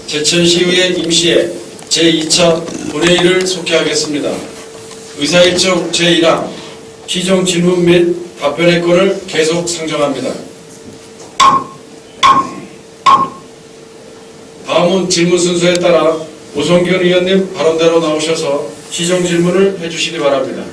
제천시의회 임시회 제2차 본회의를 속회하겠습니다. 의사일정 제1항 기정 질문 및 답변의 건을 계속 상정합니다. 다음은 질문 순서에 따라 오성균 의원님 발언대로 나오셔서 시정 질문을 해주시기 바랍니다.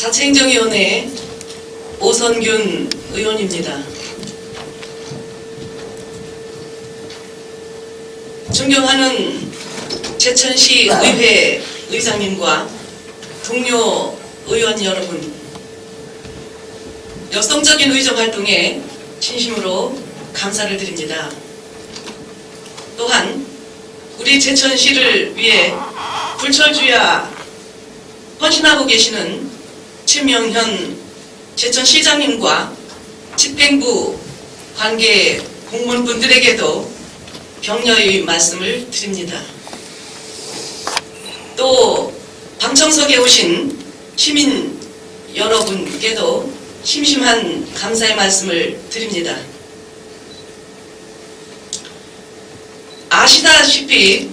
자치행정위원회 오선균 의원입니다. 존경하는 제천시 의회 의장님과 동료 의원 여러분, 역동적인 의정 활동에 진심으로 감사를 드립니다. 또한 우리 제천시를 위해 불철주야 헌신하고 계시는 최명현 제천시장님과 집행부 관계 공무원분들에게도 격려의 말씀을 드립니다. 또 방청석에 오신 시민 여러분께도 심심한 감사의 말씀을 드립니다. 아시다시피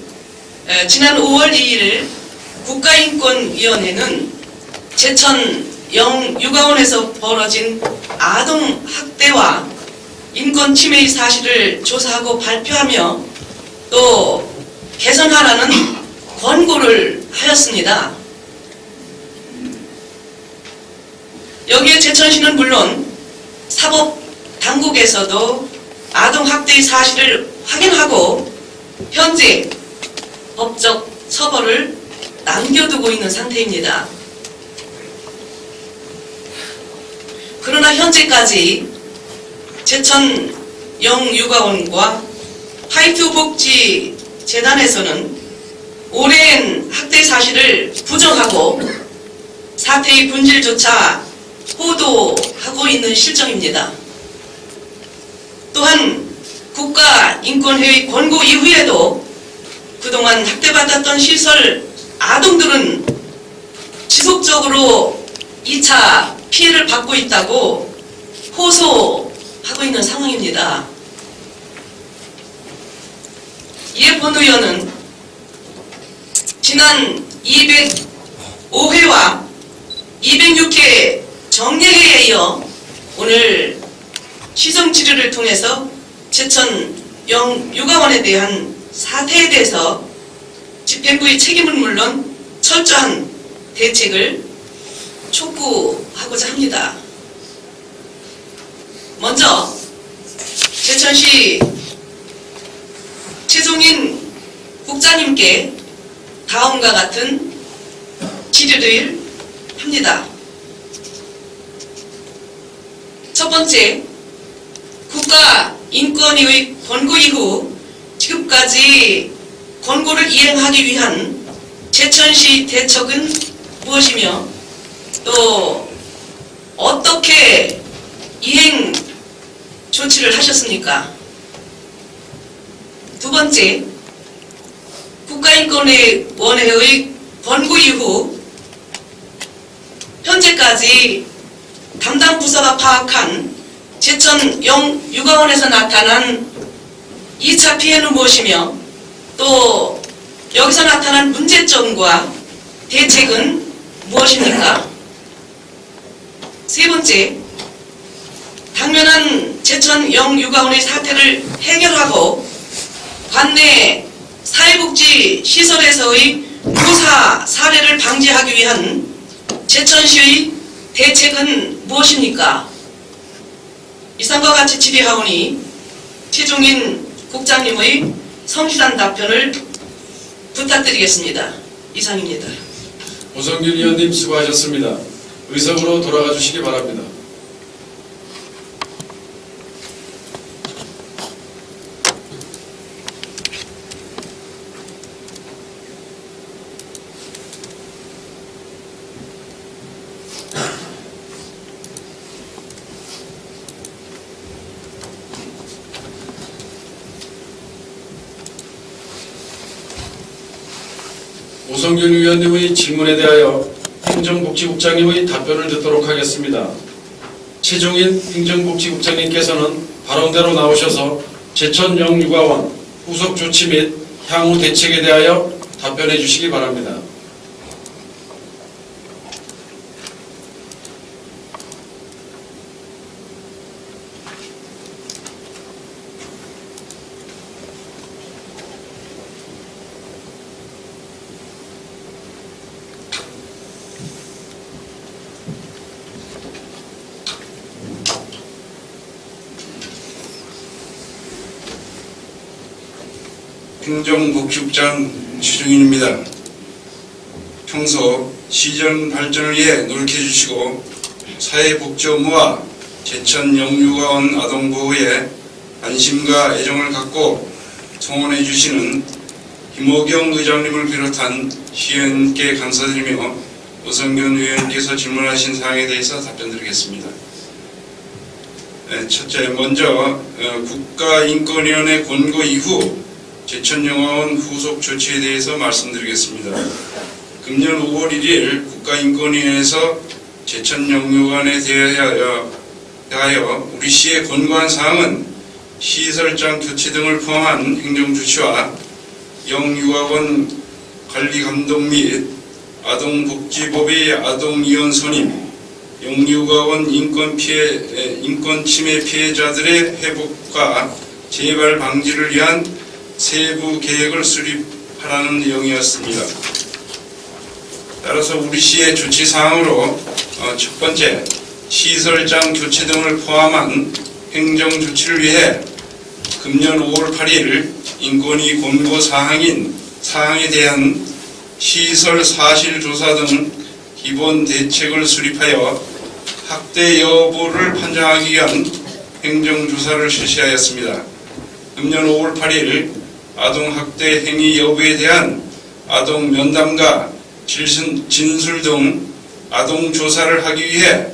지난 5월 2일 국가인권위원회는 제천 영유아원에서 벌어진 아동학대와 인권침해의 사실을 조사하고 발표하며 또 개선하라는 권고를 하였습니다. 여기에 제천시는 물론 사법당국에서도 아동학대의 사실을 확인하고 현재 법적 처벌을 남겨두고 있는 상태입니다. 그러나 현재까지 제천 영유아원과 화이트복지재단에서는 오랜 학대 사실을 부정하고 사태의 본질조차 호도하고 있는 실정입니다. 또한 국가인권회의 권고 이후에도 그동안 학대받았던 시설 아동들은 지속적으로 2차 피해를 받고 있다고 호소하고 있는 상황입니다. 이에 본 의원은 지난 205회와 206회 정례회에 이어 오늘 시정치료를 통해서 제천 영유아원에 대한 사태에 대해서 집행부의 책임은 물론 철저한 대책을 촉구하고자 합니다. 먼저 제천시 최종인 국장님께 다음과 같은 질의를 합니다. 첫 번째, 국가인권위의 권고 이후 지금까지 권고를 이행하기 위한 제천시 대책은 무엇이며 또 어떻게 이행 조치를 하셨습니까? 두 번째, 국가인권위원회의 권고 이후 현재까지 담당 부서가 파악한 제천 영유아원에서 나타난 2차 피해는 무엇이며 또 여기서 나타난 문제점과 대책은 무엇입니까? 세 번째, 당면한 제천 영유아원의 사태를 해결하고 관내 사회복지 시설에서의 유사 사례를 방지하기 위한 제천시의 대책은 무엇입니까? 이상과 같이 질의하오니 최종인 국장님의 성실한 답변을 부탁드리겠습니다. 이상입니다. 오성균 의원님 수고하셨습니다. 의석으로 돌아가 주시기 바랍니다. 오성균 위원님의 질문에 대하여 행정복지국장님의 답변을 듣도록 하겠습니다. 최종인 행정복지국장님께서는 발언대로 나오셔서 제천 영유아원 후속 조치 및 향후 대책에 대하여 답변해 주시기 바랍니다. 행정복지국장 최종인입니다. 평소 시정 발전을 위해 노력해 주시고 사회복지 업무와 제천 영유아원 아동보호에 관심과 애정을 갖고 성원해 주시는 김호경 의장님을 비롯한 시의원께 감사드리며 오성균 의원께서 질문하신 사항에 대해서 답변드리겠습니다. 첫째, 먼저 국가인권위원회 권고 이후 제천영화원 후속 조치에 대해서 말씀드리겠습니다. 금년 5월 1일 국가인권위원회에서 제천영유아원에 대하여 우리 시의 권고한 사항은 시설장 교체 등을 포함한 행정조치와 영유아원 관리감독 및 아동복지법의 아동이혼 선임, 영유아원 인권침해 피해자들의 회복과 재발 방지를 위한 세부 계획을 수립하라는 내용이었습니다. 따라서 우리 시의 조치 사항으로 첫 번째, 시설장 교체 등을 포함한 행정 조치를 위해 금년 5월 8일 인권위 권고 사항에 대한 시설 사실 조사 등 기본 대책을 수립하여 학대 여부를 판정하기 위한 행정 조사를 실시하였습니다. 금년 5월 8일 아동학대 행위 여부에 대한 아동 면담과 진술 등 아동조사를 하기 위해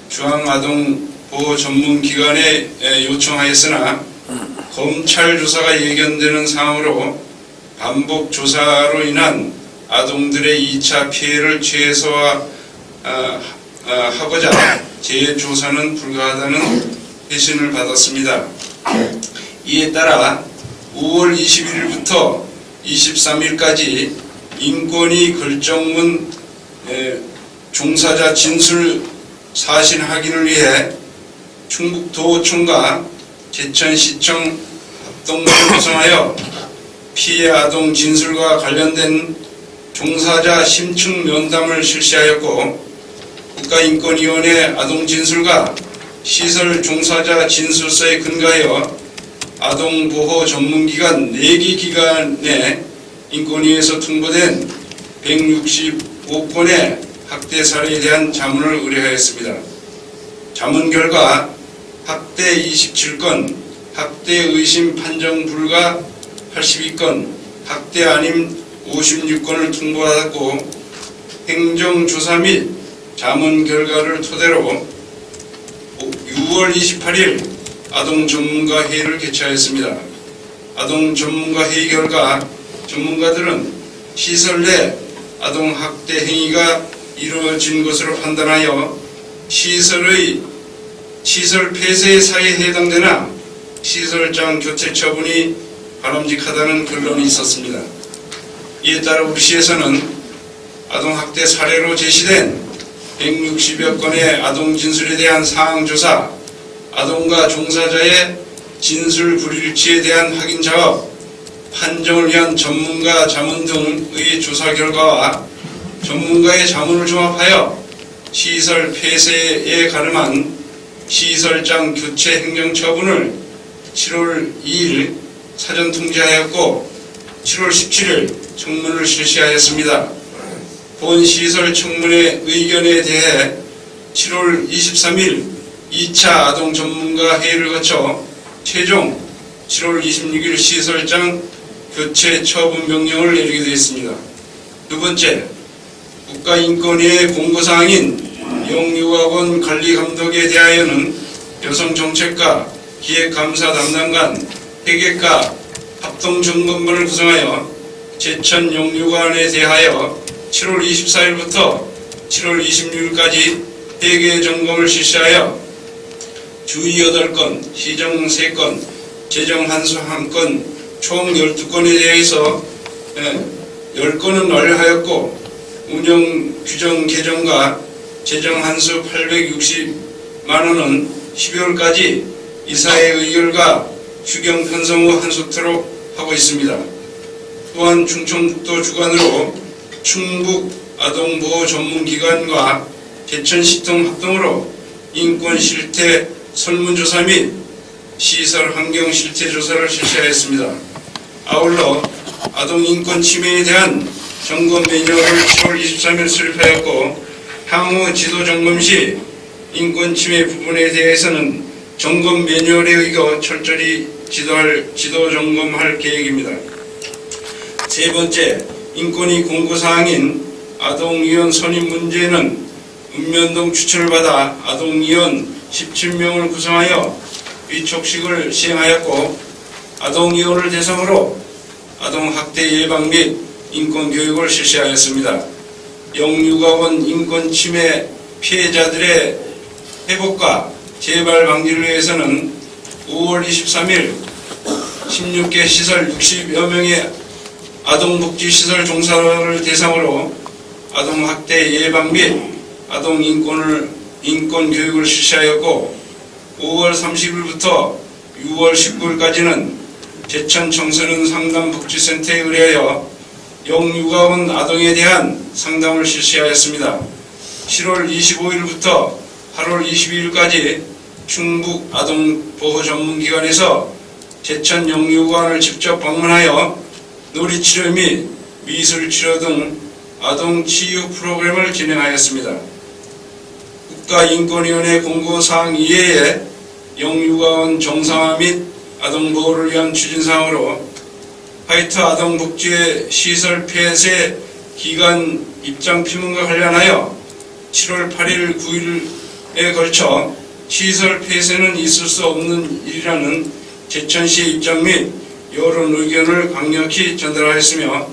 중앙아동보호전문기관에 요청하였으나 검찰 조사가 예견되는 상황으로 반복 조사로 인한 아동들의 2차 피해를 최소화하고자 재조사는 불가하다는 회신을 받았습니다. 이에 따라 5월 21일부터 23일까지 인권위 결정문 종사자 진술 사실 확인을 위해 충북도청과 제천시청 합동부를 구성하여 피해 아동 진술과 관련된 종사자 심층 면담을 실시하였고, 국가인권위원회 아동진술과 시설 종사자 진술서에 근거하여 아동보호 전문기관 4개 기관에 인권위에서 통보된 165건의 학대 사례에 대한 자문을 의뢰하였습니다. 자문 결과 학대 27건, 학대 의심 판정 불가 82건, 학대 아님 56건을 통보받았고, 행정조사 및 자문 결과를 토대로 6월 28일 아동 전문가 회의를 개최하였습니다. 아동 전문가 회의 결과 전문가들은 시설 내 아동 학대 행위가 이루어진 것으로 판단하여 시설 폐쇄 사유에 해당되나 시설장 교체 처분이 바람직하다는 결론이 있었습니다. 이에 따라 우리 시에서는 아동 학대 사례로 제시된 160여 건의 아동 진술에 대한 상황 조사, 아동과 종사자의 진술 불일치에 대한 확인 작업, 판정을 위한 전문가 자문 등의 조사 결과와 전문가의 자문을 종합하여 시설 폐쇄에 가름한 시설장 교체 행정 처분을 7월 2일 사전 통지하였고 7월 17일 청문을 실시하였습니다. 본 시설 청문회 의견에 대해 7월 23일 2차 아동 전문가 회의를 거쳐 최종 7월 26일 시설장 교체 처분 명령을 내리게 되었습니다. 두 번째, 국가인권위의 공고사항인 영유아원 관리감독에 대하여는 여성정책과 기획감사 담당관, 회계과 합동점검반을 구성하여 제천 영유관에 대하여 7월 24일부터 7월 26일까지 회계 점검을 실시하여 주의 8건, 시정 3건, 재정 한수 1건, 총 12건에 대해서 10건은 완료하였고 운영 규정 개정과 재정 한수 860만 원은 12월까지 이사의 의결과 휴경 편성 후 한수토록 하고 있습니다. 또한 충청북도 주관으로 충북 아동보호 전문기관과 제천시청 합동으로 인권실태 설문조사 및 시설 환경 실태 조사를 실시하였습니다. 아울러 아동 인권 침해에 대한 점검 매뉴얼을 7월 23일 수립하였고 향후 지도 점검 시 인권 침해 부분에 대해서는 점검 매뉴얼에 의거 철저히 지도 점검할 계획입니다. 세 번째, 인권위 공고사항인 아동위원 선임 문제는 읍면동 추천을 받아 아동위원 17명을 구성하여 위촉식을 시행하였고 아동위원을 대상으로 아동학대 예방 및 인권교육을 실시하였습니다. 영유아원 인권침해 피해자들의 회복과 재발 방지를 위해서는 5월 23일 16개 시설 60여 명의 아동복지시설 종사를 대상으로 아동학대 예방 및 아동인권교육을 실시하였고 5월 30일부터 6월 19일까지는 제천 청소년 상담복지센터에 의뢰하여 영유아원 아동에 대한 상담을 실시하였습니다. 7월 25일부터 8월 22일까지 충북 아동보호전문기관에서 제천 영유아원을 직접 방문하여 놀이치료 및 미술치료 등 아동치유 프로그램을 진행하였습니다. 국가인권위원회 공고사항 이외에 영유아원 정상화 및 아동보호를 위한 추진사항으로 화이트 아동복지회 시설 폐쇄 기간 입장 피문과 관련하여 7월 8일 9일에 걸쳐 시설 폐쇄는 있을 수 없는 일이라는 제천시의 입장 및 여론 의견을 강력히 전달하였으며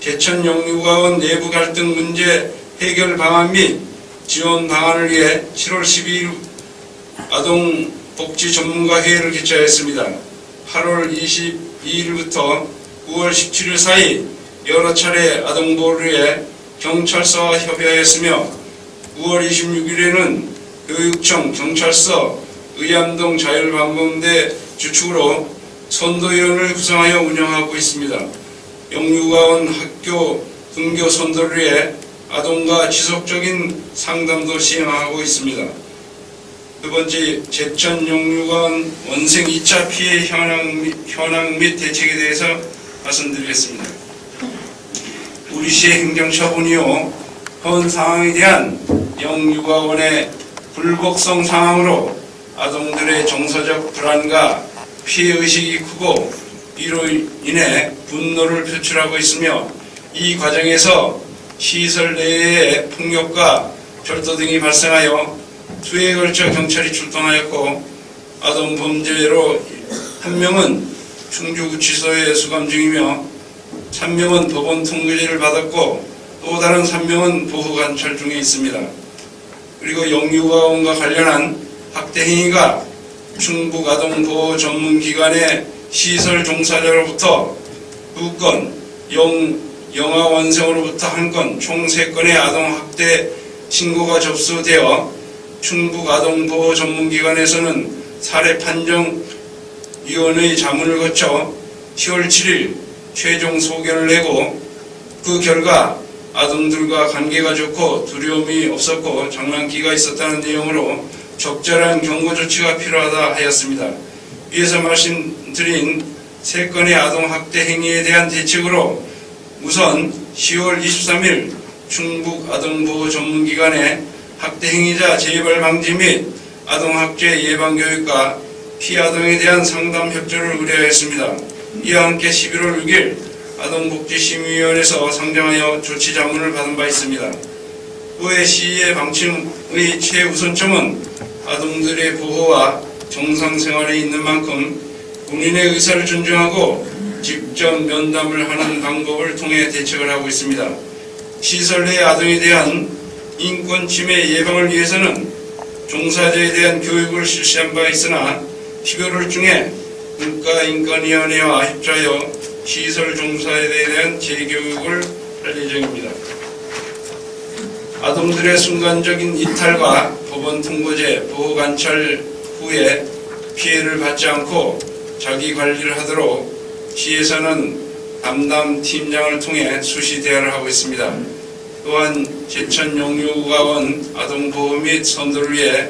제천 영유아원 내부 갈등 문제 해결 방안 및 지원 방안을 위해 7월 12일 아동복지 전문가 회의를 개최하였습니다. 8월 22일부터 9월 17일 사이 여러 차례 아동보호를 위해 경찰서와 협의하였으며 9월 26일에는 교육청, 경찰서, 의암동 자율방범대 주축으로 선도위원을 구성하여 운영하고 있습니다. 영유아원 학교 등교 선도를 위해 아동과 지속적인 상담도 시행하고 있습니다. 두 번째, 제천 영유아원 원생 2차 피해 현황 및 대책에 대해서 말씀드리겠습니다. 우리 시의 행정처분이요 현 상황에 대한 영유아원의 불복성 상황으로 아동들의 정서적 불안과 피해의식이 크고 이로 인해 분노를 표출하고 있으며 이 과정에서 시설 내의 폭력과 절도 등이 발생하여 2회에 걸쳐 경찰이 출동하였고 아동 범죄로 1명은 충주구치소에 수감 중이며 3명은 법원 통계제를 받았고 또 다른 3명은 보호관찰 중에 있습니다. 그리고 영유아원과 관련한 학대 행위가 충북 아동보호 전문기관의 시설 종사자로부터 2건, 영아원생으로부터 1건, 총 3건의 아동학대 신고가 접수되어 충북 아동보호 전문기관에서는 사례 판정위원회의 자문을 거쳐 10월 7일 최종 소견을 내고 그 결과 아동들과 관계가 좋고 두려움이 없었고 장난기가 있었다는 내용으로 적절한 경고 조치가 필요하다 하였습니다. 위에서 말씀드린 3건의 아동학대 행위에 대한 대책으로 우선 10월 23일 충북 아동보호 전문기관의 학대 행위자 재발 방지 및 아동학대 예방교육과 피아동에 대한 상담 협조를 의뢰하였습니다. 이와 함께 11월 6일 아동복지심의위원회에서 상정하여 조치 자문을 받은 바 있습니다. 후에 시의 방침의 최우선점은 아동들의 보호와 정상생활에 있는 만큼 본인의 의사를 존중하고 직접 면담을 하는 방법을 통해 대책을 하고 있습니다. 시설 내 아동에 대한 인권 침해 예방을 위해서는 종사자에 대한 교육을 실시한 바 있으나 12월 중에 국가인권위원회와 협조하여 시설 종사에 대한 재교육을 할 예정입니다. 아동들의 순간적인 이탈과 법원 통보제, 보호 관찰 후에 피해를 받지 않고 자기 관리를 하도록 시에서는 담당 팀장을 통해 수시 대화를 하고 있습니다. 또한 제천 영유아원 아동보호 및 선도를 위해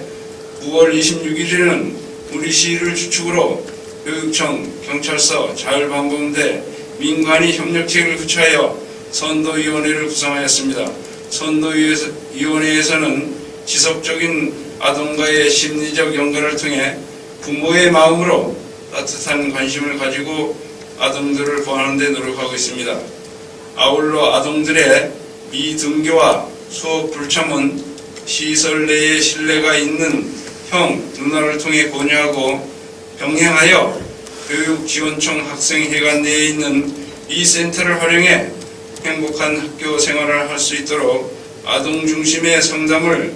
9월 26일에는 우리 시를 주축으로 교육청, 경찰서, 자율방범대, 민관이 협력체를 구축하여 선도위원회를 구성하였습니다. 선도위원회에서는 지속적인 아동과의 심리적 연관을 통해 부모의 마음으로 따뜻한 관심을 가지고 아동들을 보호하는 데 노력하고 있습니다. 아울러 아동들의 미등교와 수업 불참은 시설 내에 신뢰가 있는 형, 누나를 통해 권유하고 병행하여 교육지원청 학생회관 내에 있는 이 센터를 활용해 행복한 학교 생활을 할 수 있도록 아동 중심의 상담을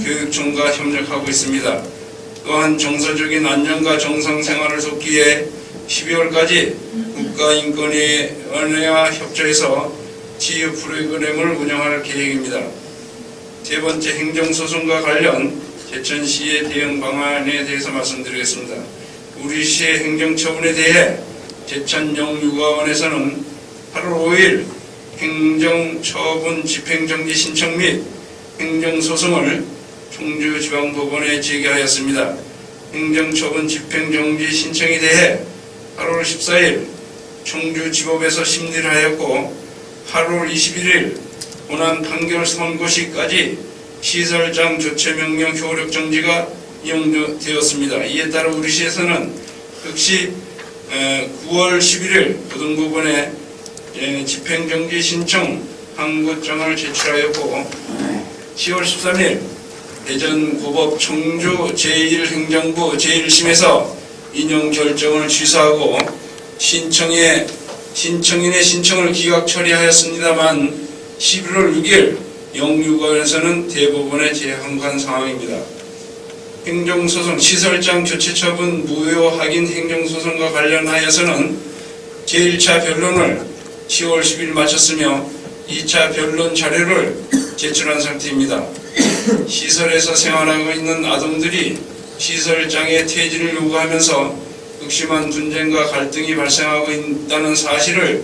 교육청과 협력하고 있습니다. 또한 정서적인 안정과 정상 생활을 돕기 위해 12월까지 국가인권위원회와 협조해서 치유 프로그램을 운영할 계획입니다. 세 번째, 행정소송과 관련 제천시의 대응 방안에 대해서 말씀드리겠습니다. 우리 시의 행정처분에 대해 제천영유아원에서는 8월 5일 행정처분 집행정지 신청 및 행정소송을 청주지방법원에 제기하였습니다. 행정처분 집행정지 신청에 대해 8월 14일 청주지법에서 심리를 하였고 8월 21일 본안 판결 선고 시까지 시설장 조치명령 효력 정지가 이용되었습니다. 이에 따라 우리 시에서는 즉시 9월 11일 고등법원에 집행정지 신청 항고장을 제출하였고 10월 13일 대전고법 청주 제1행정부 제1심에서 인용 결정을 취소하고 신청인의 신청을 기각 처리하였습니다만 11월 6일 영유아원에서는 대법원에 재항고한 상황입니다. 행정소송 시설장 교체처분 무효 확인 행정소송과 관련하여서는 제1차 변론을 10월 10일 마쳤으며 2차 변론 자료를 제출한 상태입니다. 시설에서 생활하고 있는 아동들이 시설장의 퇴진을 요구하면서 극심한 분쟁과 갈등이 발생하고 있다는 사실을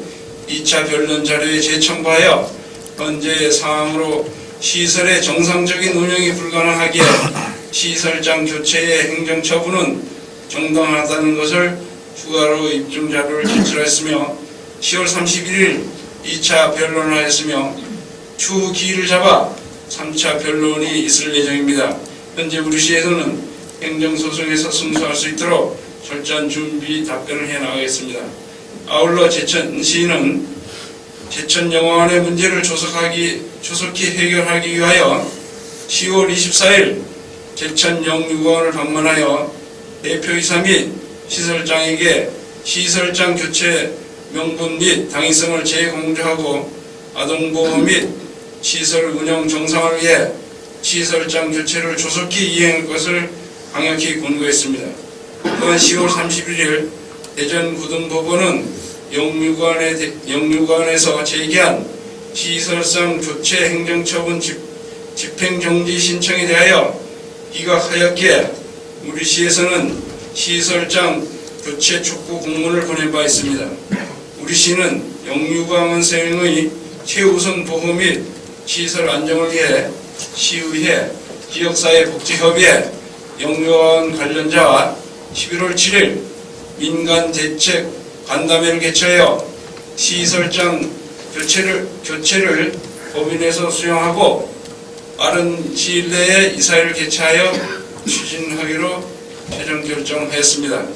2차 변론 자료에 재첨부하여 현재 상황으로 시설의 정상적인 운영이 불가능하기에 시설장 교체의 행정처분은 정당하다는 것을 추가로 입증 자료를 제출했으며 10월 31일 2차 변론을 하였으며 추후 기일을 잡아 3차 변론이 있을 예정입니다. 현재 우리 시에서는 행정소송에서 승소할 수 있도록 철저한 준비 답변을 해나가겠습니다. 아울러 제천시는 제천영화원의 문제를 조속히 해결하기 위하여 10월 24일 제천영유아원을 방문하여 대표이사 및 시설장에게 시설장 교체 명분 및 당위성을 재공조하고 아동보호 및 시설 운영 정상을 위해 시설장 교체를 조속히 이행할 것을 강력히 권고했습니다. 또한 10월 31일 대전고등법원은 영유아원에서 제기한 시설상 교체 행정처분 집행정지 신청에 대하여 기각하였기에 우리 시에서는 시설장 교체 촉구 공문을 보낸 바 있습니다. 우리 시는 영유아원 생의 최우선 보호 및 시설 안정을 위해 시의회, 지역사회복지협의회, 영유아원 관련자와 11월 7일 민간 대책 간담회를 개최하여 시설장 교체를 법인에서 수용하고 빠른 시일 내에 이사회를 개최하여 추진하기로 최종 결정했습니다.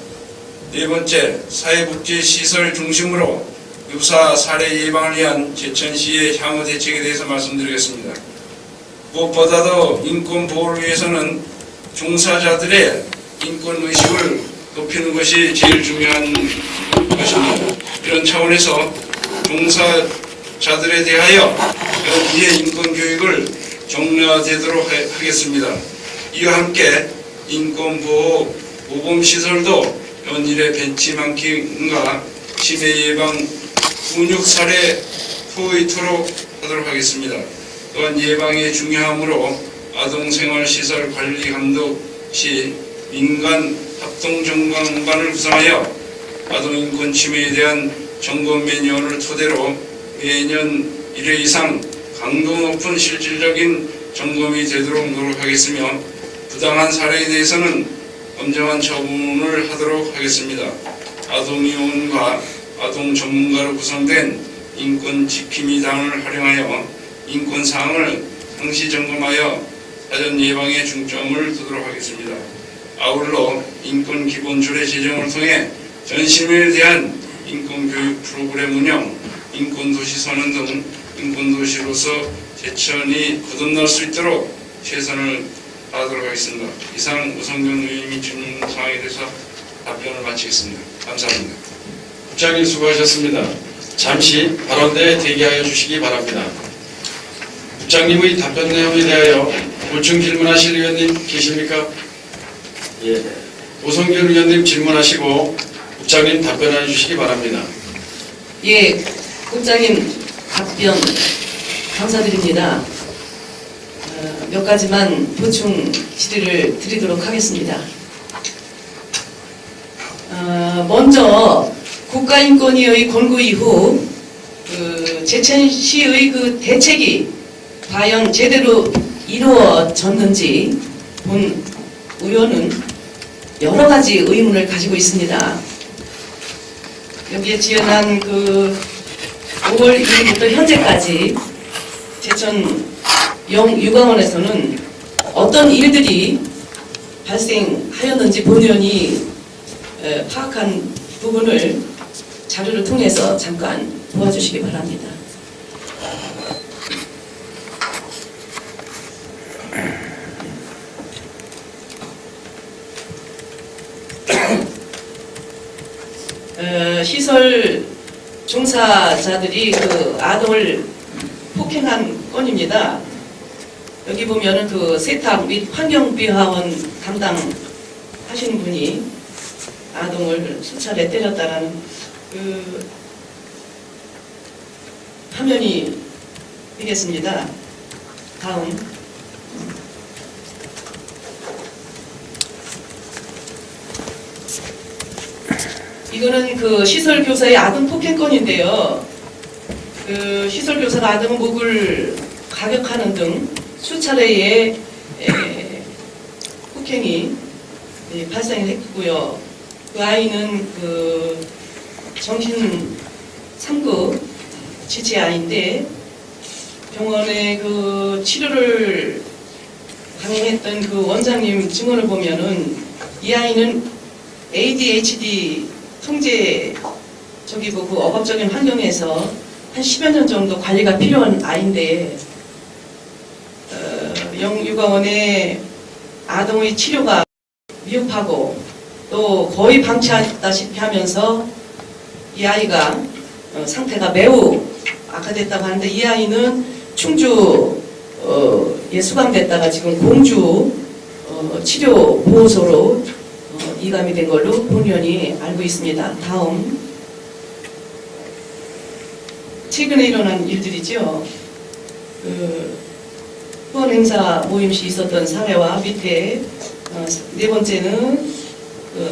네 번째, 사회복지시설 중심으로 유사 사례 예방을 위한 제천시의 향후 대책에 대해서 말씀드리겠습니다. 무엇보다도 인권 보호를 위해서는 종사자들의 인권 의식을 높이는 것이 제일 중요한 것입니다. 이런 차원에서 종사자들에 대하여 연이의 인권교육을 정례화되도록 하겠습니다. 이와 함께 인권보호 모범시설도 연일의 벤치마킹과 치매 예방, 훈육 사례 후이토록 하도록 하겠습니다. 또한 예방의 중요함으로 아동생활시설 관리 감독 시 민간 합동점검반을 구성하여 아동인권 침해에 대한 점검 매뉴얼을 토대로 매년 1회 이상 강도 높은 실질적인 점검이 되도록 노력하겠으며 부당한 사례에 대해서는 엄정한 처분을 하도록 하겠습니다. 아동위원과 아동 전문가로 구성된 인권지킴이당을 활용하여 인권사항을 상시 점검하여 사전 예방에 중점을 두도록 하겠습니다. 아울러 인권기본조례 제정을 통해 전시민에 대한 인권교육 프로그램 운영, 인권도시 선언 등 인권도시로서 제천이 거듭날 수 있도록 최선을 다하도록 하겠습니다. 이상 우성균 의원님이 질문 사항에 대해서 답변을 마치겠습니다. 감사합니다. 국장님 수고하셨습니다. 잠시 발언대에 대기하여 주시기 바랍니다. 국장님의 답변 내용에 대하여 보충 질문하실 의원님 계십니까? 예. 오성균 의원님 질문하시고 국장님 답변해 주시기 바랍니다. 예, 국장님 답변 감사드립니다. 몇 가지만 보충 질의를 드리도록 하겠습니다. 먼저 국가인권위의 권고 이후 제천시의 그 대책이 과연 제대로 이루어졌는지 본 의원은 여러 가지 의문을 가지고 있습니다. 여기에 지어난 그 5월 1일부터 현재까지 제천 영유광원에서는 어떤 일들이 발생하였는지 본 의원이 파악한 부분을 자료를 통해서 잠깐 도와주시기 바랍니다. 시설 종사자들이 그 아동을 폭행한 건입니다. 여기 보면은 그 세탁 및 환경비하원 담당하시는 분이 아동을 수차례 때렸다라는 그 화면이 되겠습니다. 다음. 이거는 그 시설교사의 아동 폭행건인데요. 그 시설교사가 아동 목을 가격하는 등 수차례의 폭행이 발생했고요. 그 아이는 그 정신 3급 지체 아이인데 병원에 그 치료를 강행했던 그 원장님 증언을 보면은 이 아이는 ADHD 통제적이고 그 억압적인 환경에서 한 10여 년 정도 관리가 필요한 아이인데 영유아원의 아동의 치료가 미흡하고 또 거의 방치하다시피 하면서 이 아이가 상태가 매우 악화됐다고 하는데 이 아이는 충주에 수감됐다가 지금 공주 치료 보호소로 이감이 된 걸로 본 의원이 알고 있습니다. 다음. 최근에 일어난 일들이죠. 후원 행사 모임 시 있었던 사례와 밑에 네 번째는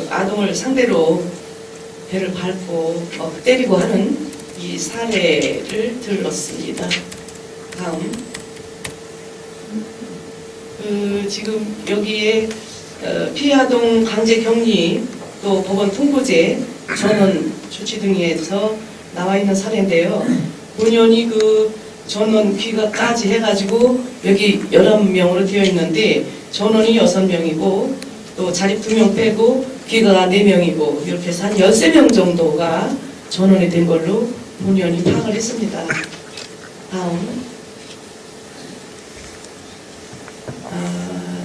아동을 상대로 배를 밟고 때리고 하는 이 사례를 들었습니다. 다음. 지금 여기에 피해 아동 강제 격리 또 법원 통보제 전원 조치 등에서 나와 있는 사례인데요. 본연이 그 전원 귀가까지 해가지고 여기 11명으로 되어 있는데 전원이 6명이고 또 자립 2명 빼고 귀가가 4명이고 이렇게 해서 한 13명 정도가 전원이 된 걸로 본연이 파악을 했습니다. 다음.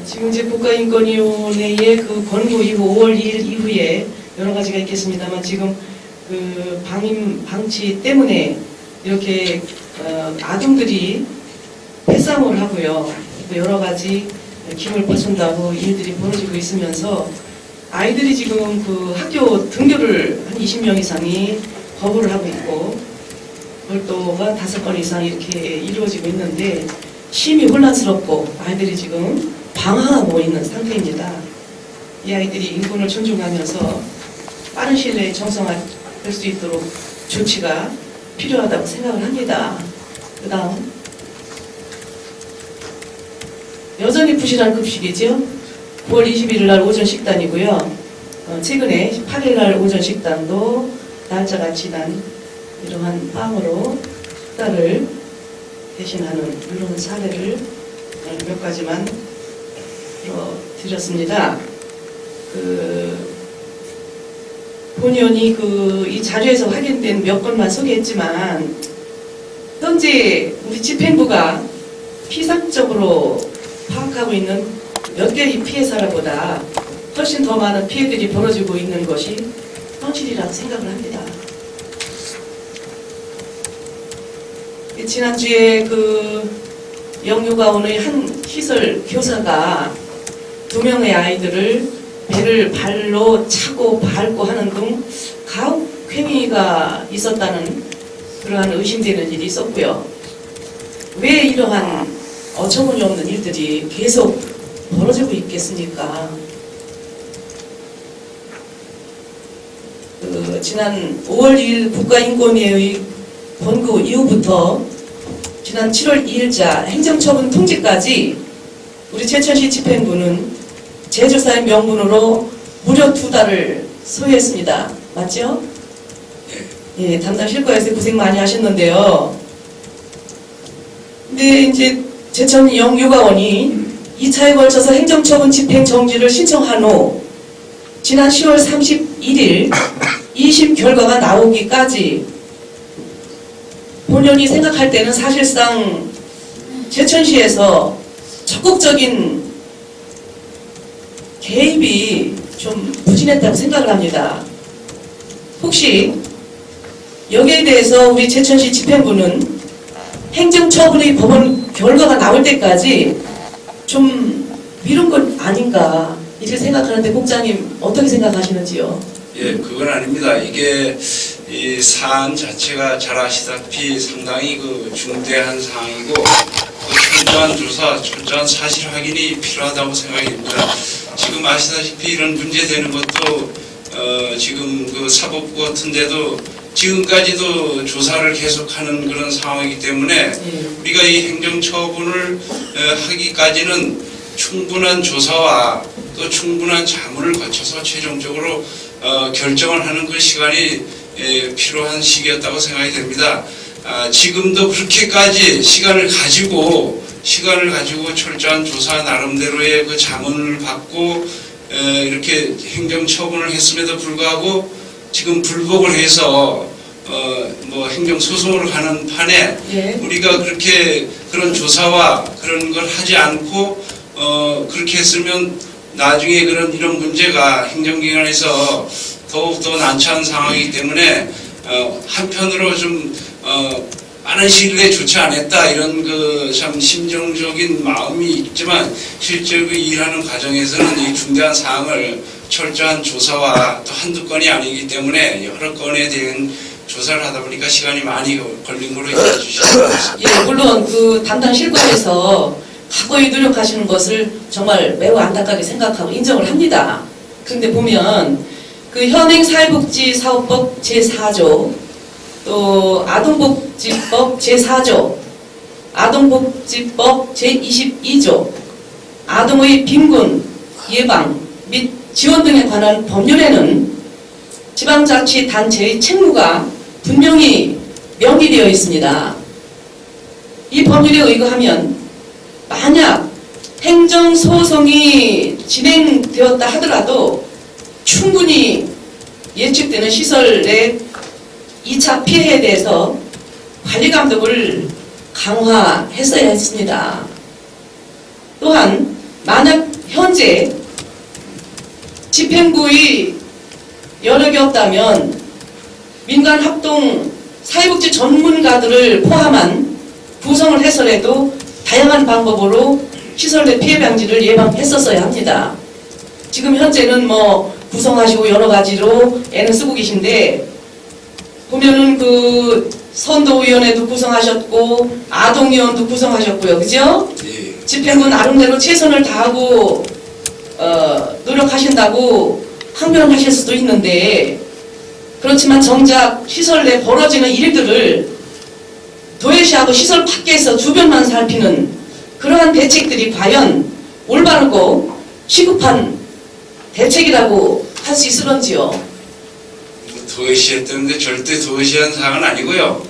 지금 이제 국가인권위원회의 그 권고 이후 5월 2일 이후에 여러 가지가 있겠습니다만 지금 그 방임 방치 때문에 이렇게 아동들이 패싸움을 하고요. 또 여러 가지 기물 파손다고 일들이 벌어지고 있으면서 아이들이 지금 그 학교 등교를 한 20명 이상이 거부를 하고 있고 별도가 5건 이상 이렇게 이루어지고 있는데 심히 혼란스럽고 아이들이 지금 방황하고 있는 상태입니다. 이 아이들이 인권을 존중하면서 빠른 시일 내에 정상화될 수 있도록 조치가 필요하다고 생각을 합니다. 그 다음 여전히 부실한 급식이죠. 9월 21일 날 오전 식단이고요. 최근에 18일 날 오전 식단도 날짜가 지난 이러한 빵으로 식단을 대신하는 이런 사례를 몇 가지만 들어드렸습니다. 본연이 이 자료에서 확인된 몇 건만 소개했지만 현재 우리 집행부가 피상적으로 파악하고 있는 몇 개의 피해 사례보다 훨씬 더 많은 피해들이 벌어지고 있는 것이 현실이라고 생각을 합니다. 지난주에 영유아원의 한 시설 교사가 2명의 아이들을 배를 발로 차고 밟고 하는 등 가혹행위가 있었다는 그러한 의심되는 일이 있었고요. 왜 이러한 어처구니 없는 일들이 계속 벌어지고 있겠습니까? 지난 5월 2일 국가인권위의 권고 이후부터 지난 7월 2일자 행정처분 통지까지 우리 제천시 집행부는 제조사의 명분으로 무려 2달을 소요했습니다. 맞죠? 예, 담당 실과에서 고생 많이 하셨는데요. 근데 이제 제천 영유아원이 2차에 걸쳐서 행정처분 집행 정지를 신청한 후 지난 10월 31일 2심 결과가 나오기까지 본연이 생각할 때는 사실상 제천시에서 적극적인 개입이 좀 부진했다고 생각을 합니다. 혹시 여기에 대해서 우리 제천시 집행부는 행정처분의 법원 결과가 나올 때까지 좀 미룬 건 아닌가 이렇게 생각하는데 국장님 어떻게 생각하시는지요? 예, 그건 아닙니다. 이게 이 사안 자체가 잘 아시다시피 상당히 중대한 사항이고 철저한 조사, 철저한 사실 확인이 필요하다고 생각이 됩니다. 지금 아시다시피 이런 문제되는 것도 지금 사법부 같은데도 지금까지도 조사를 계속하는 그런 상황이기 때문에 우리가 이 행정처분을 하기까지는 충분한 조사와 또 충분한 자문을 거쳐서 최종적으로 결정을 하는 그 시간이 필요한 시기였다고 생각이 됩니다. 지금도 그렇게까지 시간을 가지고 철저한 조사 나름대로의 그 자문을 받고 이렇게 행정처분을 했음에도 불구하고 지금 불복을 해서 행정소송을 하는 판에 우리가 그렇게 그런 조사와 그런 걸 하지 않고 그렇게 했으면 나중에 이런 문제가 행정기관에서 더욱더 난처한 상황이기 때문에 한편으로 좀 빠른 시일 내에 조치 안 했다 이런 참 심정적인 마음이 있지만 실제로 일하는 과정에서는 이 중대한 사항을 철저한 조사와 또 한두 건이 아니기 때문에 여러 건에 대한 조사를 하다 보니까 시간이 많이 걸린 걸로 이해해 주시기 바랍니다. 예, 물론 담당 실과에서 각오히 노력하시는 것을 정말 매우 안타깝게 생각하고 인정을 합니다. 그런데 보면 현행 사회복지사업법 제4조 또 아동복지법 제4조 아동복지법 제22조 아동의 빈곤 예방 및 지원 등에 관한 법률에는 지방자치단체의 책무가 분명히 명기되어 있습니다. 이 법률에 의거하면 만약 행정소송이 진행되었다 하더라도 충분히 예측되는 시설 내 2차 피해에 대해서 관리감독을 강화했어야 했습니다. 또한 만약 현재 집행부의 여력이 없다면 민간 합동 사회복지 전문가들을 포함한 구성을 해서라도 다양한 방법으로 시설 내 피해 방지를 예방했었어야 합니다. 지금 현재는 뭐 구성하시고 여러 가지로 애는 쓰고 계신데 보면은 그 선도위원회도 구성하셨고 아동위원도 구성하셨고요, 그죠? 예. 집행부 나름대로 최선을 다하고 노력하신다고 항변하실 수도 있는데 그렇지만 정작 시설 내 벌어지는 일들을 도외시하고 시설 밖에서 주변만 살피는 그러한 대책들이 과연 올바르고 시급한 대책이라고 할 수 있을런지요. 도외시했다는데 절대 도외시한 사항은 아니고요.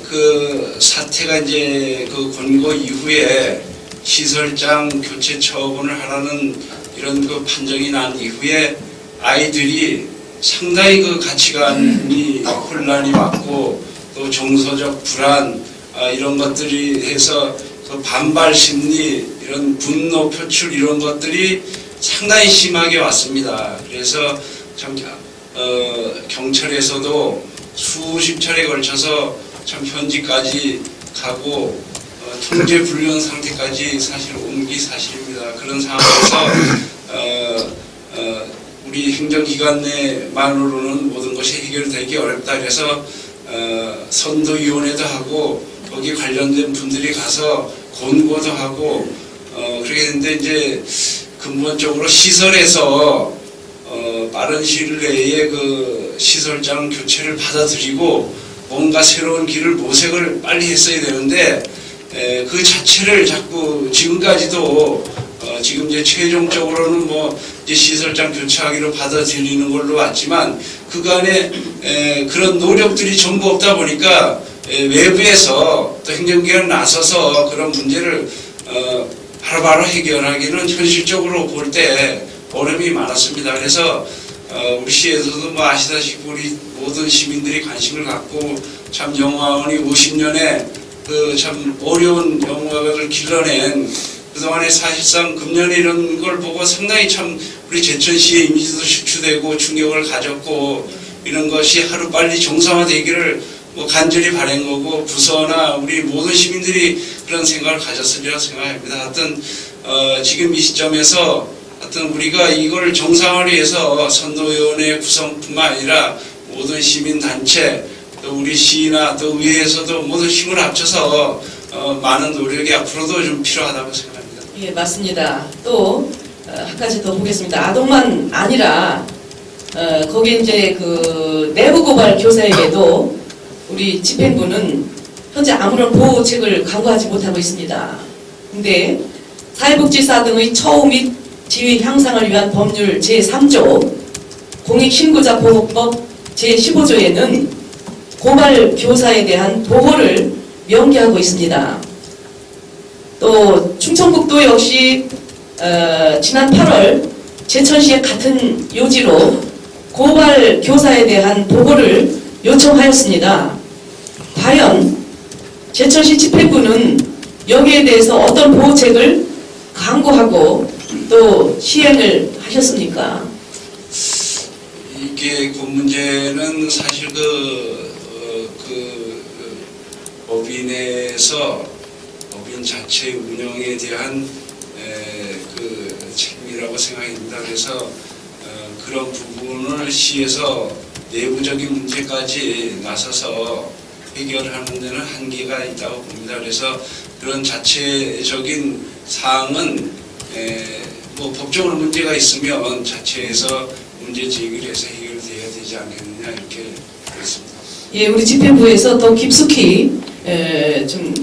그 사태가 이제 그 권고 이후에 시설장 교체 처분을 하라는 이런 그 판정이 난 이후에 아이들이 상당히 그 가치관이 혼란이 왔고 또 정서적 불안 이런 것들이 해서 그 반발 심리 이런 분노 표출 이런 것들이 상당히 심하게 왔습니다. 그래서 참 경찰에서도 수십 차례에 걸쳐서 참 현지까지 가고 통제 불능 상태까지 사실 온 게 사실입니다. 그런 상황에서 우리 행정기관 내만으로는 모든 것이 해결되기 어렵다. 그래서 선도위원회도 하고 거기 관련된 분들이 가서 권고도 하고 그렇게 했는데 이제 근본적으로 시설에서 빠른 시일 내에 그 시설장 교체를 받아들이고 뭔가 새로운 길을 모색을 빨리 했어야 되는데 그 자체를 자꾸 지금까지도 지금 이제 최종적으로는 뭐 이제 시설장 교체하기로 받아들이는 걸로 왔지만 그간에 그런 노력들이 전부 없다 보니까 외부에서 또 행정기관 나서서 그런 문제를 바로바로 해결하기는 현실적으로 볼 때 어려움이 많았습니다. 그래서 우리 시에서도 뭐 아시다시피 우리 모든 시민들이 관심을 갖고 참 영화원이 50년에 그 참 어려운 영화를 길러낸 그동안에 사실상 금년에 이런 걸 보고 상당히 참 우리 제천시의 이미지도 실추되고 충격을 가졌고 이런 것이 하루빨리 정상화되기를 뭐 간절히 바란 거고 부서나 우리 모든 시민들이 그런 생각을 가졌으리라 생각합니다. 하여튼 지금 이 시점에서 하여튼 우리가 이걸 정상화를 위해서 선도위원회 구성뿐만 아니라 모든 시민단체 또 우리 시나 또 의회에서도 모두 힘을 합쳐서 많은 노력이 앞으로도 좀 필요하다고 생각합니다. 예, 맞습니다. 또 한 가지 더 보겠습니다. 아동만 아니라 거기 이제 그 내부 고발 교사에게도 우리 집행부는 현재 아무런 보호책을 강구하지 못하고 있습니다. 근데 사회복지사 등의 처우 및 지위 향상을 위한 법률 제3조 공익신고자 보호법 제15조에는 고발 교사에 대한 보호를 명기하고 있습니다. 또 충청북도 역시 지난 8월 제천시에 같은 요지로 고발 교사에 대한 보호를 요청하였습니다. 과연 제천시 집행부는 여기에 대해서 어떤 보호책을 강구하고 또 시행을 하셨습니까? 이게 그 문제는 사실 법인에서 법인 자체 운영에 대한 그 책임이라고 생각합니다. 그래서 그런 부분을 시에서 내부적인 문제까지 나서서 해결하는 데는 한계가 있다고 봅니다. 그래서 그런 자체적인 사항은 뭐 법적으로 문제가 있으면 자체에서 문제 제기를 해서 해결돼야 되지 않겠느냐 이렇게 그렇습니다. 예, 우리 집행부에서 더 깊숙이 좀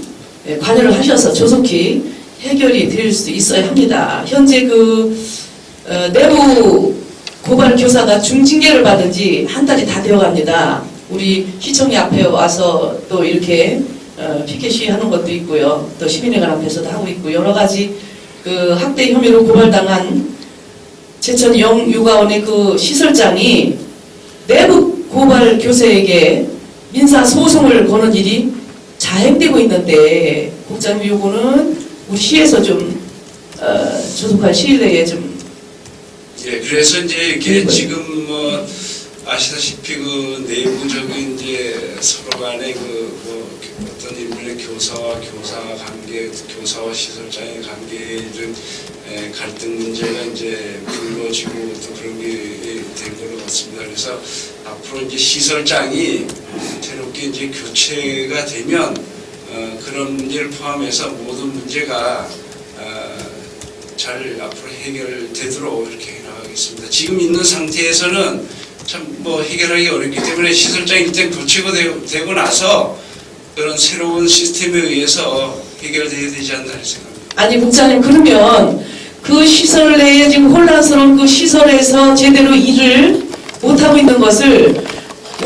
관여를 하셔서 조속히 해결이 될 수 있어야 합니다. 현재 그 내부 고발 교사가 중징계를 받은 지 한 달이 다 되어갑니다. 우리 시청에 앞에 와서 또 이렇게 피켓 시위하는 것도 있고요. 또 시민회관 앞에서도 하고 있고 여러 가지 그 학대 혐의로 고발당한 제천 영유아원의 그 시설장이 내부 고발 교사에게 민사 소송을 거는 일이 자행되고 있는데 국장님 요거는 우리 시에서 좀 조속한 시일 내에 좀 예, 그래서 이제 이게 지금 뭐 아시다시피 그 내부적인 이제 서로 간의 그 어떤 인물의 교사와 교사 관계, 교사와 시설장의 관계 이런 갈등 문제가 이제 불거지고 또 그런 게 된 걸로 같습니다. 그래서 앞으로 이제 시설장이 새롭게 이제 교체가 되면 그런 문제를 포함해서 모든 문제가 잘 앞으로 해결되도록 이렇게 해나가겠습니다. 지금 있는 상태에서는 참 뭐 해결하기 어렵기 때문에 시설장이 일단 교체가 되고 나서 그런 새로운 시스템에 의해서 해결돼야 되지 않나 생각합니다. 아니 국장님, 그러면 그 시설 내에 지금 혼란스러운 그 시설에서 제대로 일을 못하고 있는 것을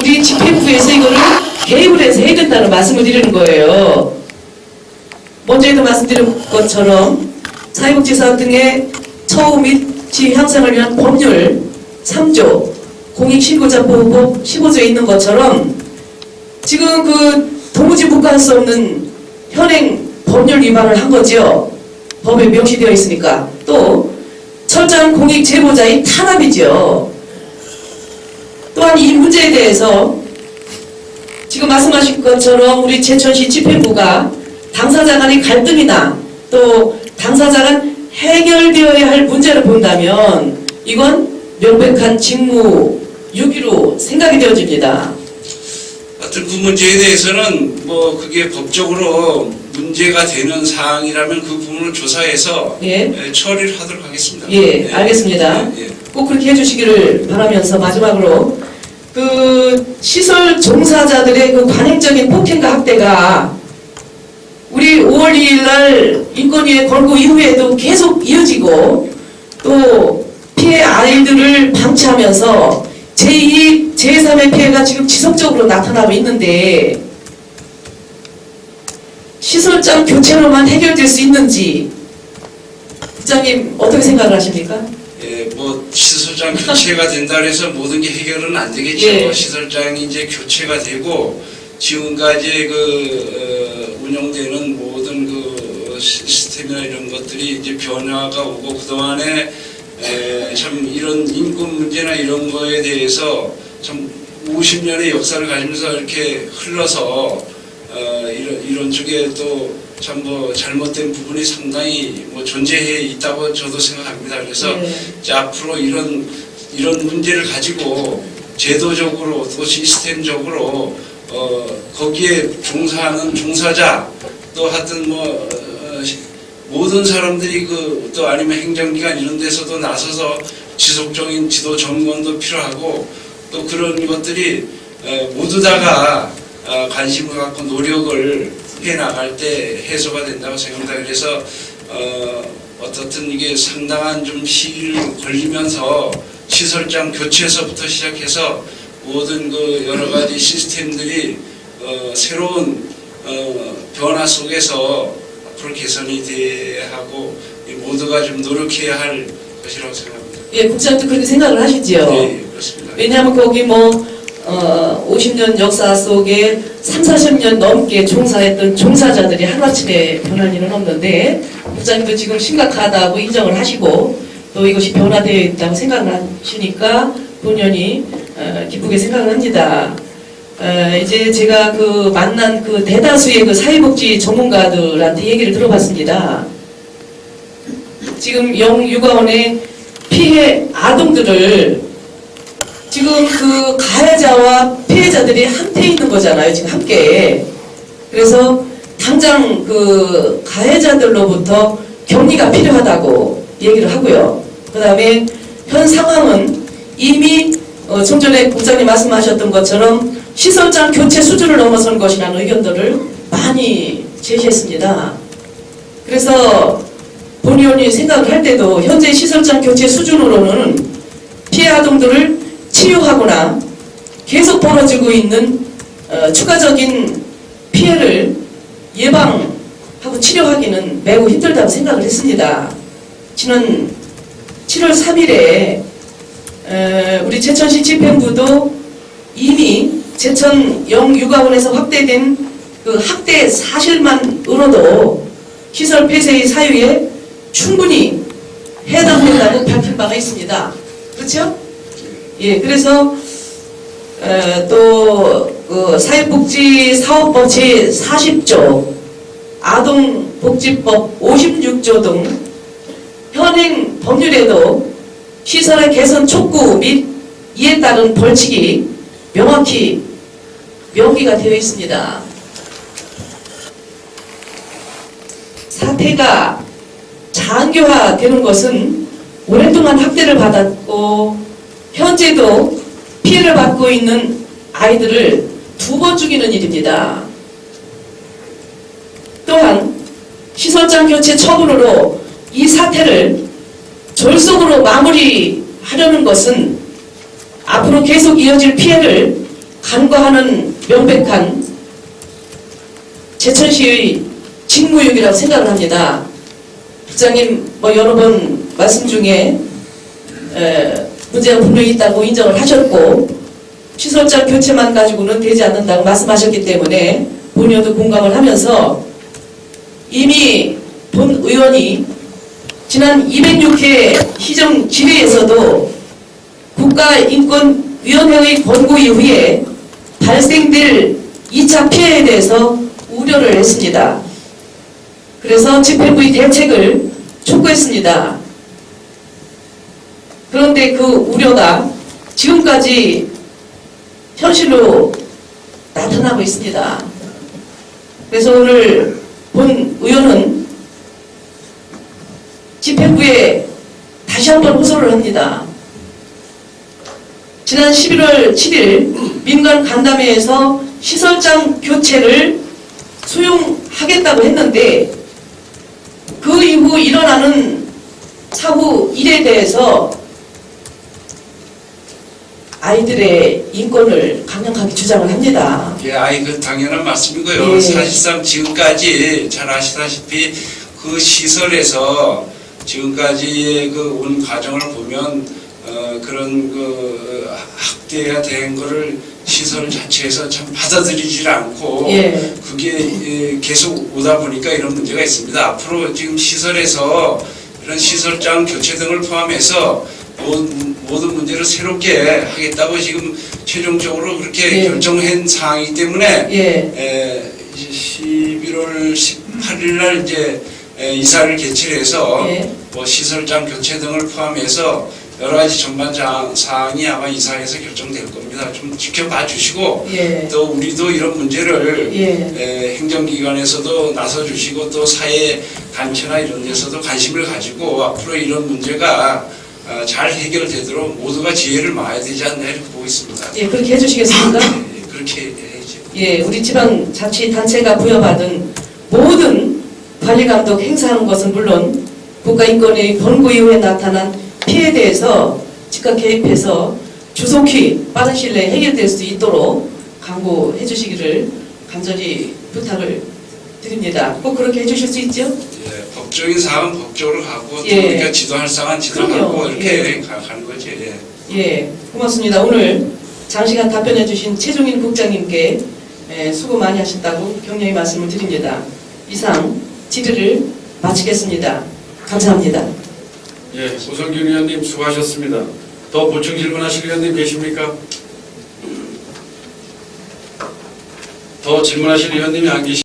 우리 집행부에서 이거를 개입을 해서 해야 된다는 말씀을 드리는 거예요. 먼저에도 말씀드린 것처럼 사회복지사업 등의 처우 및 지위 향상을 위한 법률 3조 공익신고자보호법 15조에 있는 것처럼 지금 그 도무지 묵과할 수 없는 현행 법률 위반을 한 거죠. 법에 명시되어 있으니까. 또 철저한 공익 제보자의 탄압이죠. 또한 이 문제에 대해서 지금 말씀하신 것처럼 우리 제천시 집행부가 당사자 간의 갈등이나 또 당사자 간 해결되어야 할 문제를 본다면 이건 명백한 직무 유기로 생각이 되어집니다. 하여튼 그 문제에 대해서는 뭐 그게 법적으로 문제가 되는 사항이라면 그 부분을 조사해서 처리를 하도록 하겠습니다. 예, 알겠습니다. 예. 꼭 그렇게 해주시기를 바라면서 마지막으로 그 시설 종사자들의 그 관행적인 폭행과 학대가 우리 5월 2일 날 인권위에 걸고 이후에도 계속 이어지고 또 피해 아이들을 방치하면서 제2, 제3의 피해가 지금 지속적으로 나타나고 있는데 시설장 교체로만 해결될 수 있는지 부장님 어떻게 생각을 하십니까? 예, 뭐 시설장 교체가 된다 해서 모든 게 해결은 안 되겠죠. 예. 시설장이 이제 교체가 되고 지금까지 운영되는 모든 그 시스템이나 이런 것들이 이제 변화가 오고 그동안에 참 이런 인권 문제나 이런 거에 대해서 참 50년의 역사를 가지면서 이렇게 흘러서 이런 쪽에 또 참 뭐 잘못된 부분이 상당히 뭐 존재해 있다고 저도 생각합니다. 그래서 이제 앞으로 이런 문제를 가지고 제도적으로 또 시스템적으로 거기에 종사하는 종사자 또 하여튼 모든 사람들이 또 아니면 행정기관 이런 데서도 나서서 지속적인 지도 점검도 필요하고 또 그런 것들이 모두 다가 관심을 갖고 노력을 해 나갈 때 해소가 된다고 생각합니다. 그래서 어떻든 이게 상당한 좀 시기를 걸리면서 시설장 교체에서부터 시작해서 모든 그 여러 가지 시스템들이 새로운 변화 속에서 앞으로 개선이 돼야 하고 모두가 좀 노력해야 할 것이라고 생각합니다. 예, 국장도 그렇게 생각을 하시죠? 네, 그렇습니다. 왜냐하면 거기 50년 역사 속에 30-40년 넘게 종사했던 종사자들이 하루아침에 변할 일은 없는데 국장님도 지금 심각하다고 인정을 하시고 또 이것이 변화되어 있다고 생각을 하시니까 본연이 기쁘게 생각을 합니다. 이제 제가 그 만난 그 대다수의 그 사회복지 전문가들한테 얘기를 들어봤습니다. 지금 영육아원의 피해 아동들을 지금 그 가해자와 피해자들이 함께 있는 거잖아요. 지금 함께. 그래서 당장 그 가해자들로부터 격리가 필요하다고 얘기를 하고요. 그 다음에 현 상황은 이미 좀 전에 국장님 말씀하셨던 것처럼 시설장 교체 수준을 넘어선 것이라는 의견들을 많이 제시했습니다. 그래서 본의원이 생각을 할 때도 현재 시설장 교체 수준으로는 피해 아동들을 치유하거나 계속 벌어지고 있는 추가적인 피해를 예방하고 치료하기는 매우 힘들다고 생각을 했습니다. 지난 7월 3일에 우리 제천시 집행부도 이미 제천 영육아원에서 확대된 그 학대 사실만으로도 시설 폐쇄의 사유에 충분히 해당된다고 밝힌 바가 있습니다. 그렇죠? 예, 그래서 또 사회복지사업법 제40조, 아동복지법 56조 등 현행 법률에도 시설의 개선 촉구 및 이에 따른 벌칙이 명확히 명기가 되어 있습니다. 사태가 장기화되는 것은 오랫동안 학대를 받았고 현재도 피해를 받고 있는 아이들을 2번 죽이는 일입니다. 또한 시설장 교체 처분으로 이 사태를 졸속으로 마무리하려는 것은 앞으로 계속 이어질 피해를 간과하는 명백한 제천시의 직무유기라고 생각을 합니다. 부장님 여러 번 말씀 중에 문제가 분명히 있다고 인정을 하셨고 시설장 교체만 가지고는 되지 않는다고 말씀하셨기 때문에 본의원도 공감을 하면서 이미 본 의원이 지난 206회 시정 질의에서도 국가인권위원회의 권고 이후에 발생될 2차 피해에 대해서 우려를 했습니다. 그래서 집행부의 대책을 촉구했습니다. 그런데 그 우려가 지금까지 현실로 나타나고 있습니다. 그래서 오늘 본 의원은 집행부에 다시 한번 호소를 합니다. 지난 11월 7일 민간 간담회에서 시설장 교체를 수용하겠다고 했는데 그 이후 일어나는 사후 일에 대해서 아이들의 인권을 강력하게 주장을 합니다. 예, 그 당연한 말씀이고요. 예. 사실상 지금까지 잘 아시다시피 그 시설에서 지금까지의 그 온 과정을 보면 그런 그 학대가 된 거를 시설 자체에서 참 받아들이질 않고 예. 그게 계속 오다 보니까 이런 문제가 있습니다. 앞으로 지금 시설에서 이런 시설장 교체 등을 포함해서 모든 문제를 새롭게 하겠다고 지금 최종적으로 그렇게 예. 결정한 사항이기 때문에 예. 11월 18일 날 이제 이사를 개최해서 예. 뭐 시설장 교체 등을 포함해서 여러 가지 전반 사항이 아마 이사에서 결정될 겁니다. 좀 지켜봐 주시고 예. 또 우리도 이런 문제를 예. 행정기관에서도 나서 주시고 또 사회 단체나 이런 데서도 관심을 가지고 앞으로 이런 문제가 잘 해결되도록 모두가 지혜를 모아야 되지 않나 이렇게 보고 있습니다. 예, 그렇게 해주시겠습니까? 예, 그렇게 해야죠. 예, 우리 지방자치단체가 부여받은 모든 관리감독 행사하는 것은 물론 국가인권의 권고 이후에 나타난 피해에 대해서 즉각 개입해서 조속히 빠른 시일 내에 해결될 수 있도록 강구해 주시기를 간절히 부탁을 드립니다. 꼭 그렇게 해주실 수 있죠? 예, 법적인 사항은 법적으로 가고 또 예. 우리가 지도할 사항은 지도하고 그럼요. 이렇게 가는 거지. 예. 예, 고맙습니다. 오늘 장시간 답변해 주신 최종인 국장님께 수고 많이 하셨다고 격려의 말씀을 드립니다. 이상 질의를 마치겠습니다. 감사합니다. 예, 오성균 의원님 수고하셨습니다. 더 보충 질문하실 의원님 계십니까? 더 질문하실 의원님이 안 계십니까?